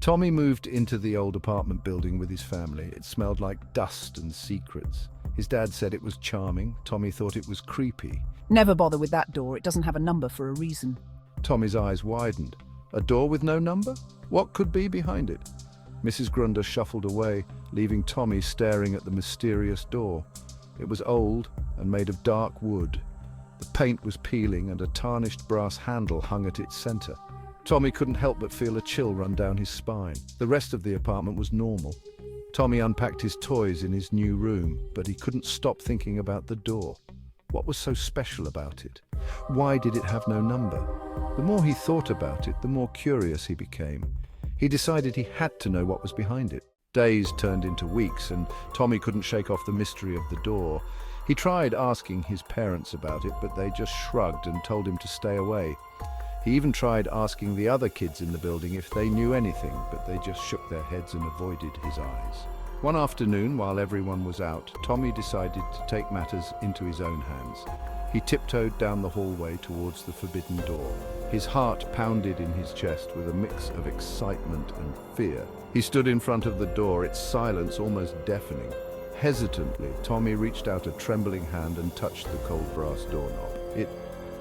Tommy moved into the old apartment building with his family. It smelled like dust and secrets. His dad said it was charming. Tommy thought it was creepy. Never bother with that door. It doesn't have a number for a reason. Tommy's eyes widened. A door with no number? What could be behind it? Mrs. Grunder shuffled away, leaving Tommy staring at the mysterious door. It was old and made of dark wood. The paint was peeling and a tarnished brass handle hung at its center. Tommy couldn't help but feel a chill run down his spine. The rest of the apartment was normal. Tommy unpacked his toys in his new room, but he couldn't stop thinking about the door. What was so special about it? Why did it have no number? The more he thought about it, the more curious he became. He decided he had to know what was behind it. Days turned into weeks, and Tommy couldn't shake off the mystery of the door. He tried asking his parents about it, but they just shrugged and told him to stay away. He even tried asking the other kids in the building if they knew anything, but they just shook their heads and avoided his eyes. One afternoon, while everyone was out, Tommy decided to take matters into his own hands. He tiptoed down the hallway towards the forbidden door. His heart pounded in his chest with a mix of excitement and fear. He stood in front of the door, its silence almost deafening. Hesitantly, Tommy reached out a trembling hand and touched the cold brass doorknob. It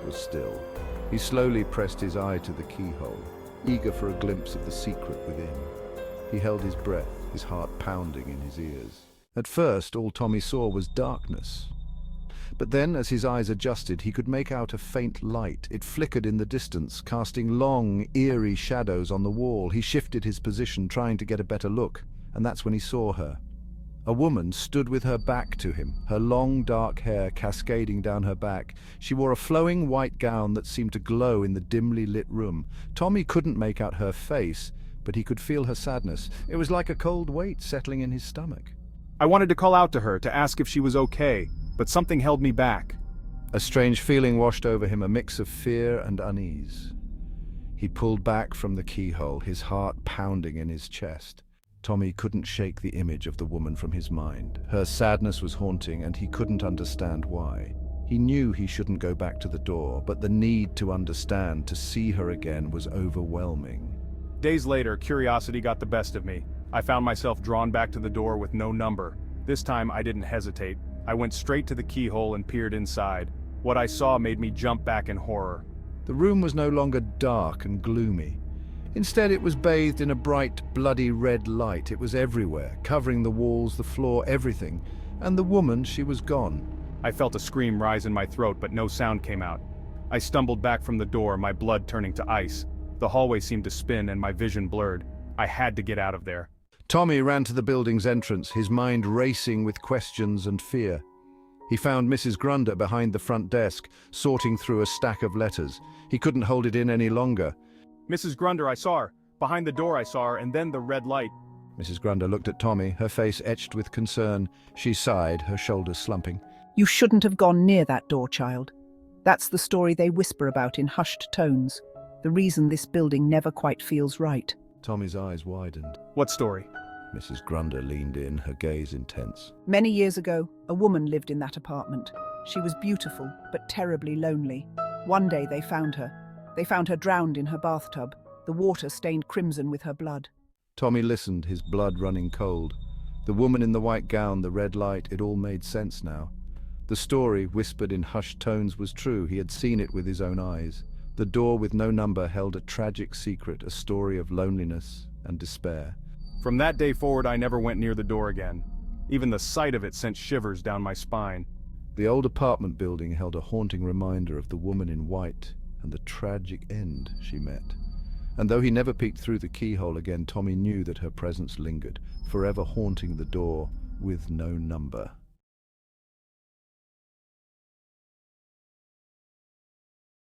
was still. He slowly pressed his eye to the keyhole, eager for a glimpse of the secret within. He held his breath, his heart pounding in his ears. At first, all Tommy saw was darkness. But then, as his eyes adjusted, he could make out a faint light. It flickered in the distance, casting long, eerie shadows on the wall. He shifted his position, trying to get a better look, and that's when he saw her. A woman stood with her back to him, her long dark hair cascading down her back. She wore a flowing white gown that seemed to glow in the dimly lit room. Tommy couldn't make out her face, but he could feel her sadness. It was like a cold weight settling in his stomach. I wanted to call out to her to ask if she was okay, but something held me back. A strange feeling washed over him, a mix of fear and unease. He pulled back from the keyhole, his heart pounding in his chest. Tommy couldn't shake the image of the woman from his mind. Her sadness was haunting, and he couldn't understand why. He knew he shouldn't go back to the door, but the need to understand, to see her again, was overwhelming. Days later, curiosity got the best of me. I found myself drawn back to the door with no number. This time, I didn't hesitate. I went straight to the keyhole and peered inside. What I saw made me jump back in horror. The room was no longer dark and gloomy. Instead, it was bathed in a bright, bloody red light. It was everywhere, covering the walls, the floor, everything. And the woman, she was gone. I felt a scream rise in my throat, but no sound came out. I stumbled back from the door, my blood turning to ice. The hallway seemed to spin and my vision blurred. I had to get out of there. Tommy ran to the building's entrance, his mind racing with questions and fear. He found Mrs. Grunder behind the front desk, sorting through a stack of letters. He couldn't hold it in any longer. Mrs. Grunder, I saw her. Behind the door I saw her, and then the red light. Mrs. Grunder looked at Tommy, her face etched with concern. She sighed, her shoulders slumping. You shouldn't have gone near that door, child. That's the story they whisper about in hushed tones. The reason this building never quite feels right. Tommy's eyes widened. What story? Mrs. Grunder leaned in, her gaze intense. Many years ago, a woman lived in that apartment. She was beautiful, but terribly lonely. One day they found her. They found her drowned in her bathtub, the water stained crimson with her blood. Tommy listened, his blood running cold. The woman in the white gown, the red light, it all made sense now. The story, whispered in hushed tones, was true. He had seen it with his own eyes. The door with no number held a tragic secret, a story of loneliness and despair. From that day forward, I never went near the door again. Even the sight of it sent shivers down my spine. The old apartment building held a haunting reminder of the woman in white and the tragic end she met. And though he never peeked through the keyhole again, Tommy knew that her presence lingered, forever haunting the door with no number.